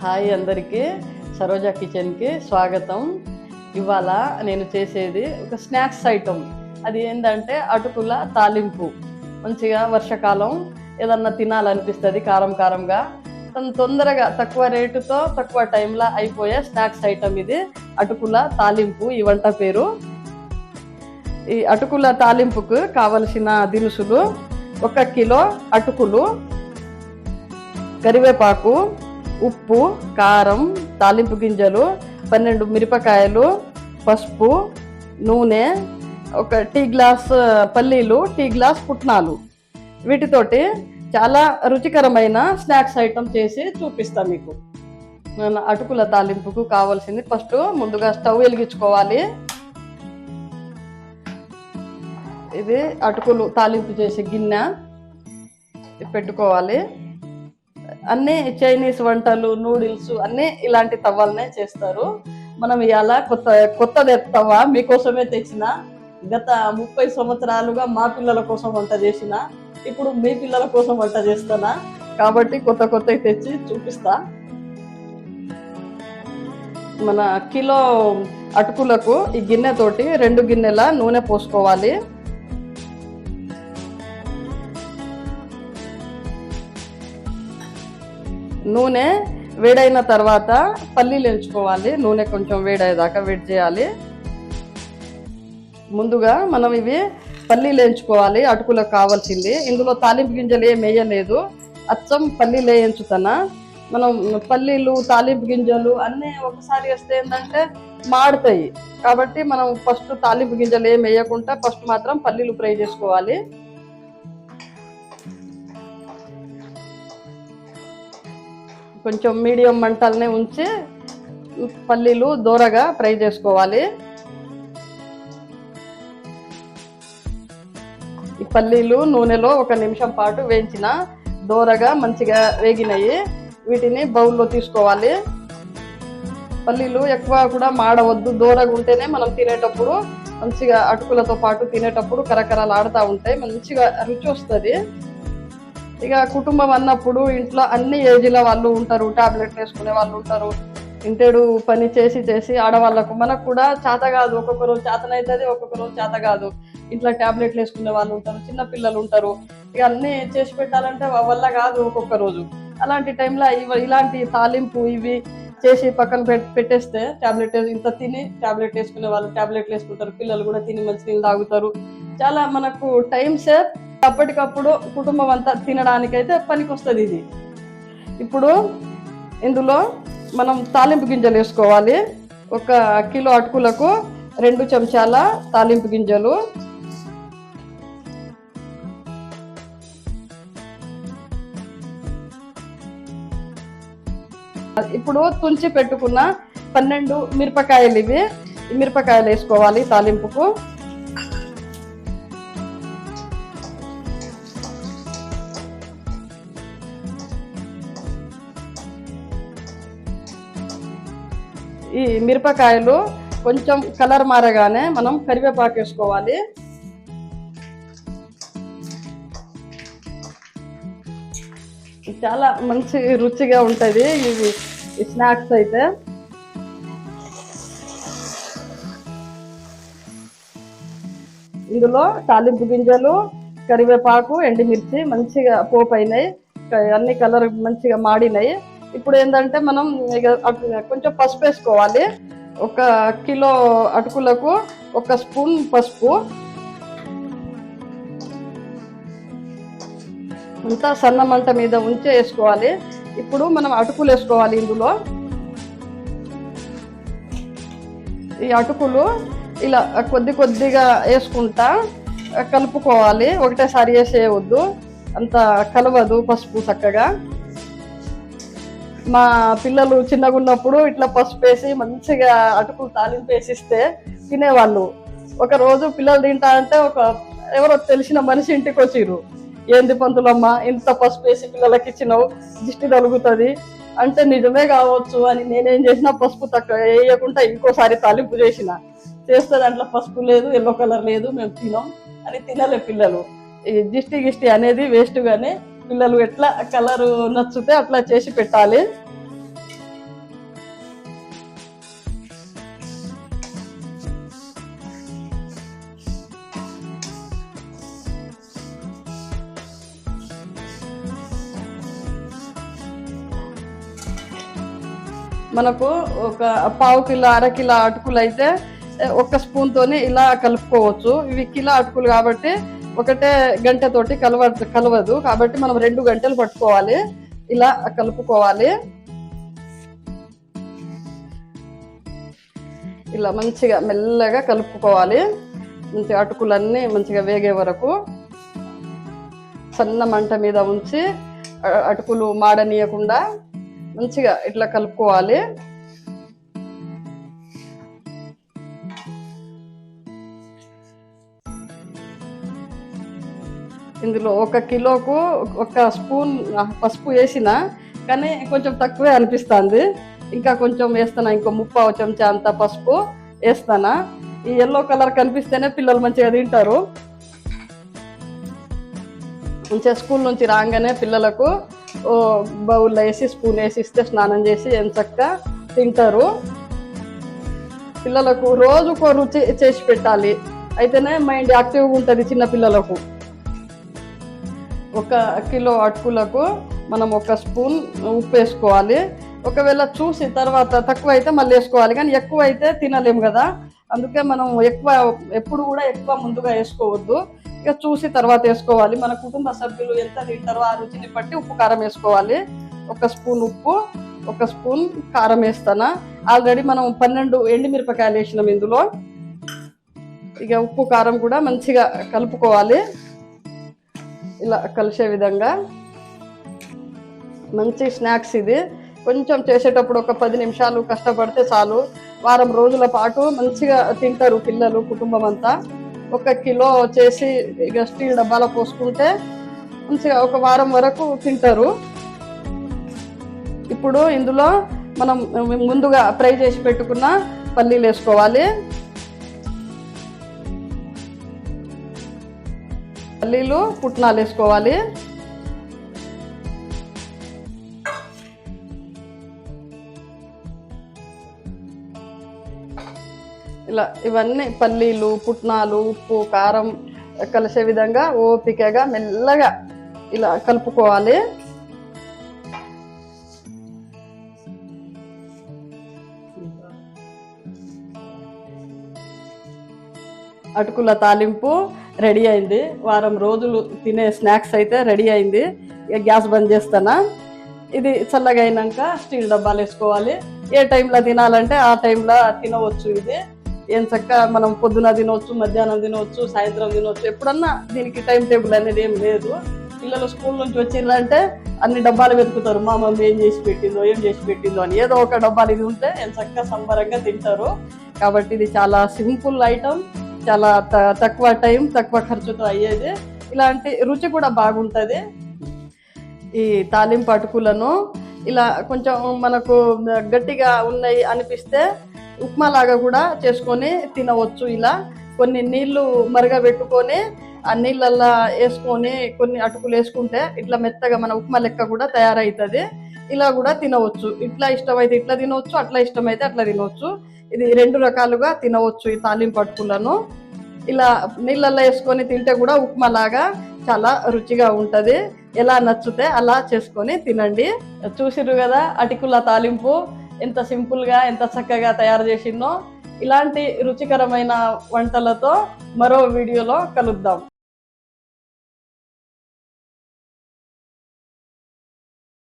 Hi అందరికీ, సరోజా కిచెన్కి స్వాగతం. ఇవాళ నేను చేసేది ఒక స్నాక్స్ ఐటమ్. అది ఏంటంటే అటుకుల తాలింపు. మంచిగా వర్షాకాలం ఏదన్నా తినాలనిపిస్తుంది కారం కారంగా, తొందరగా తక్కువ రేటుతో తక్కువ టైంలో అయిపోయే స్నాక్స్ ఐటమ్ ఇది అటుకుల తాలింపు. ఈ వంట పేరు. ఈ అటుకుల తాలింపుకు కావలసిన దినుసులు: 1 కిలో అటుకులు, కరివేపాకు, ఉప్పు, కారం, తాలింపు గింజలు, 12 మిరపకాయలు, పసుపు, నూనె, 1 టీ గ్లాస్ పల్లీలు, టీ గ్లాస్ పుట్నాలు. వీటితోటి చాలా రుచికరమైన స్నాక్స్ ఐటమ్ చేసి చూపిస్తాను మీకు. అటుకుల తాలింపుకు కావాల్సింది: ఫస్ట్ ముందుగా స్టవ్ వెలిగించుకోవాలి. ఇది అటుకులు తాలింపు చేసే గిన్నె పెట్టుకోవాలి. అన్నీ చైనీస్ వంటలు, నూడిల్స్ అన్నీ ఇలాంటి తవ్వలనే చేస్తారు. మనం ఇవాళ కొత్తది తవ్వ మీకోసమే తెచ్చిన. గత 30 సంవత్సరాలుగా మా పిల్లల కోసం వంట చేసిన, ఇప్పుడు మీ పిల్లల కోసం వంట చేస్తానా కాబట్టి కొత్తవి తెచ్చి చూపిస్తా. మన కిలో అటుకులకు ఈ గిన్నెతోటి 2 గిన్నెల నూనె పోసుకోవాలి. నూనె వేడైన తర్వాత పల్లీలు ఎంచుకోవాలి. నూనె కొంచెం వేడయ్యేదాకా వెయిట్ చేయాలి. ముందుగా మనం ఇవి పల్లీలు ఎంచుకోవాలి. అటుకులకు కావాల్సింది. ఇందులో తాలింపు గింజలు ఏం వేయలేదు, అచ్చం పల్లీలు ఎంచుతానా. మనం పల్లీలు, తాలింపు గింజలు అన్నీ ఒకసారి వేస్తే ఏంటంటే మాడుతాయి. కాబట్టి మనం ఫస్ట్ తాలింపు గింజలు ఏం వేయకుండా ఫస్ట్ మాత్రం పల్లీలు ఫ్రై చేసుకోవాలి. కొంచెం మీడియం మంటల్నే ఉంచి పల్లీలు దోరగా ఫ్రై చేసుకోవాలి. ఈ పల్లీలు నూనెలో 1 నిమిషం పాటు వేయించిన దోరగా మంచిగా వేగినాయి. వీటిని బౌల్లో తీసుకోవాలి. పల్లీలు ఎక్కువ కూడా మాడవద్దు, దోరగా ఉంటేనే మనం తినేటప్పుడు మంచిగా అటుకులతో పాటు తినేటప్పుడు కరకరలాడుతూ ఉంటాయి, మంచిగా రుచి వస్తుంది. ఇక కుటుంబం అన్నప్పుడు ఇంట్లో అన్ని ఏజ్ల వాళ్ళు ఉంటారు, టాబ్లెట్లు వేసుకునే వాళ్ళు ఉంటారు. ఇంటేడు పని చేసి ఆడవాళ్ళకు మనకు కూడా చేత కాదు. ఒక్కొక్క రోజు చేతనవుతుంది, ఒక్కొక్క రోజు చేత కాదు. ఇంట్లో టాబ్లెట్లు వేసుకునే వాళ్ళు ఉంటారు, చిన్న పిల్లలు ఉంటారు. ఇక అన్నీ చేసి పెట్టాలంటే వల్ల కాదు ఒక్కొక్క రోజు. అలాంటి టైంలో ఇలాంటి తాలింపు ఇవి చేసి పక్కన పెట్టేస్తే టాబ్లెట్ ఇంత తిని టాబ్లెట్ వేసుకునే వాళ్ళు టాబ్లెట్లు వేసుకుంటారు, పిల్లలు కూడా తిని మంచి నీళ్ళు తాగుతారు. చాలా మనకు టైం సేవ్, అప్పటికప్పుడు కుటుంబం అంతా తినడానికైతే పనికి వస్తుంది ఇది. ఇప్పుడు ఇందులో మనం తాలింపు గింజలు వేసుకోవాలి. 1 కిలో అటుకులకు 2 చెంచాల తాలింపు గింజలు, ఇప్పుడు తుంచి పెట్టుకున్న 12 మిరపకాయలు. ఇవి మిరపకాయలు వేసుకోవాలి తాలింపుకు. ఈ మిరపకాయలు కొంచెం కలర్ మారగానే మనం కరివేపాకు వేసుకోవాలి. చాలా మంచి రుచిగా ఉంటుంది ఇవి స్నాక్స్ అయితే. ఇందులో తాలింపు గింజలు, కరివేపాకు, ఎండుమిర్చి మంచిగా పోపు అయినాయి, అన్ని కలర్ మంచిగా మాడినాయి. ఇప్పుడు ఏంటంటే మనం కొంచెం పసుపు వేసుకోవాలి. 1 కిలో అటుకులకు 1 స్పూన్ పసుపు. అంతా సన్న మంట మీద ఉంచి వేసుకోవాలి. ఇప్పుడు మనం అటుకులు వేసుకోవాలి. ఇందులో ఈ అటుకులు ఇలా కొద్దిగా వేసుకుంటా కలుపుకోవాలి. ఒకటేసారి వేసేయవద్దు, అంత కలవదు పసుపు చక్కగా. మా పిల్లలు చిన్నగా ఉన్నప్పుడు ఇట్లా పసుపు వేసి మంచిగా అటుకులు తాలింపు వేసిస్తే తినేవాళ్ళు. ఒక రోజు పిల్లలు తింటా అంటే ఎవరో తెలిసిన మనిషి ఇంటికి వచ్చిర్రు. ఏంది పంతులమ్మ ఇంత పసుపు వేసి పిల్లలకి ఇచ్చినావు, దిష్టి తలుగుతుంది అంటే నిజమే కావచ్చు అని నేనేం చేసిన పసుపు తక్కువ వేయకుండా ఇంకోసారి తాలింపు చేస్తే దాంట్లో పసుపు లేదు, ఎల్లో కలర్ లేదు, మేము తినాం అని తినలే పిల్లలు. ఈ దిష్టి అనేది వేస్ట్ గానే పిల్లలు ఎట్లా కలరు నచ్చితే అట్లా చేసి పెట్టాలి. మనకు ఒక పావు కిలో అరకిలో అటుకులు అయితే ఒక స్పూన్తోనే ఇలా కలుపుకోవచ్చు. ఇవి కిలో అటుకులు కాబట్టి ఒకటే గంటతోటి కలవదు కాబట్టి మనం 2 గంటలు పట్టుకోవాలి. ఇలా కలుపుకోవాలి. ఇలా మంచిగా మెల్లగా కలుపుకోవాలి. మంచిగా అటుకులన్నీ మంచిగా వేగే వరకు సన్న మంట మీద ఉంచి అటుకులు మాడనీయకుండా మంచిగా ఇట్లా కలుపుకోవాలి. ఇందులో 1 కిలోకు 1 స్పూన్ పసుపు వేసిన కానీ కొంచెం తక్కువే అనిపిస్తుంది. ఇంకా కొంచెం వేస్తానా, ఇంకో 3/4 చెంచా అంత పసుపు వేస్తానా. ఈ ఎల్లో కలర్ కనిపిస్తేనే పిల్లలు మంచిగా తింటారు. మంచిగా స్కూల్ నుంచి రాగానే పిల్లలకు బౌల్లో వేసి స్పూన్ వేసి ఇస్తే స్నానం చేసి ఎంచక్కా తింటారు. పిల్లలకు రోజుకో రుచి చేసి పెట్టాలి, అయితేనే మైండ్ యాక్టివ్గా ఉంటుంది చిన్న పిల్లలకు. 1 కిలో అటుకులకు మనం 1 స్పూన్ ఉప్పు వేసుకోవాలి. ఒకవేళ చూసి తర్వాత తక్కువ అయితే మళ్ళీ వేసుకోవాలి, కానీ ఎక్కువ అయితే తినలేము కదా. అందుకే మనం ఎప్పుడు కూడా ఎక్కువ ముందుగా వేసుకోవద్దు. ఇక చూసి తర్వాత వేసుకోవాలి. మన కుటుంబ సభ్యులు ఎంత తింటారో ఆ రుచిని బట్టి ఉప్పు కారం వేసుకోవాలి. 1 స్పూన్ ఉప్పు, 1 స్పూన్ కారం వేస్తానా. ఆల్రెడీ మనం 12 ఎండుమిరపకాయలు వేసినాం ఇందులో. ఇక ఉప్పు కారం కూడా మంచిగా కలుపుకోవాలి. ఇలా కలిసే విధంగా మంచి స్నాక్స్ ఇది. కొంచెం చేసేటప్పుడు ఒక 10 నిమిషాలు కష్టపడితే చాలు. వారం రోజుల పాటు మంచిగా తింటారు పిల్లలు, కుటుంబం అంతా. 1 కిలో చేసి ఇక స్టీల్ డబ్బాలో పోసుకుంటే మంచిగా ఒక వారం వరకు తింటారు. ఇప్పుడు ఇందులో మనం ముందుగా ఫ్రై చేసి పెట్టుకున్న పల్లీలు వేసుకోవాలి. పల్లీలు, పుట్నాలు వేసుకోవాలి. ఇలా ఇవన్నీ పల్లీలు, పుట్నాలు, ఉప్పు, కారం కలిసే విధంగా ఓపికగా మెల్లగా ఇలా కలుపుకోవాలి. అటుకుల తాలింపు రెడీ అయింది. వారం రోజులు తినే స్నాక్స్ అయితే రెడీ అయింది. ఇక గ్యాస్ బంద్ చేస్తానా. ఇది చల్లగా అయినాక స్టీల్ డబ్బాలు వేసుకోవాలి. ఏ టైంలో తినాలంటే ఆ టైంలో తినవచ్చు. ఇది ఏం చక్క మనం పొద్దున తినవచ్చు, మధ్యాహ్నం తినవచ్చు, సాయంత్రం తినవచ్చు. ఎప్పుడన్నా దీనికి టైం టేబుల్ అనేది ఏం లేదు. పిల్లలు స్కూల్ నుంచి వచ్చిందంటే అన్ని డబ్బాలు వెతుకుతారు, మా మమ్మీ ఏం చేసి పెట్టిందో అని. ఏదో ఒక డబ్బాలు ఇది ఉంటే ఏం చక్క సంబరంగా తింటారు. కాబట్టి ఇది చాలా సింపుల్ ఐటమ్, చాలా తక్కువ టైం, తక్కువ ఖర్చుతో అయ్యేది. ఇలాంటి రుచి కూడా బాగుంటుంది. ఈ తాలింపు అటుకులను ఇలా కొంచెం మనకు గట్టిగా ఉన్నాయి అనిపిస్తే ఉప్మా లాగా కూడా చేసుకొని తినవచ్చు. ఇలా కొన్ని నీళ్లు మరగబెట్టుకొని ఆ నీళ్ళల్లో వేసుకొని కొన్ని అటుకులు వేసుకుంటే ఇట్లా మెత్తగా మన ఉప్మా లెక్క కూడా తయారవుతుంది. ఇలా కూడా తినవచ్చు. ఇట్లా ఇష్టమైతే ఇట్లా తినవచ్చు, అట్లా ఇష్టమైతే అట్లా తినవచ్చు. ఇది 2 రకాలుగా తినవచ్చు. ఈ తాలింపు అటుకులను ఇలా నీళ్ళల్లో వేసుకొని తింటే కూడా ఉప్మా లాగా చాలా రుచిగా ఉంటుంది. ఎలా నచ్చితే అలా చేసుకొని తినండి. చూసిరు కదా అటుకుల తాలింపు ఎంత సింపుల్గా, ఎంత చక్కగా తయారు చేసిందో. ఇలాంటి రుచికరమైన వంటలతో మరో వీడియోలో కలుద్దాం.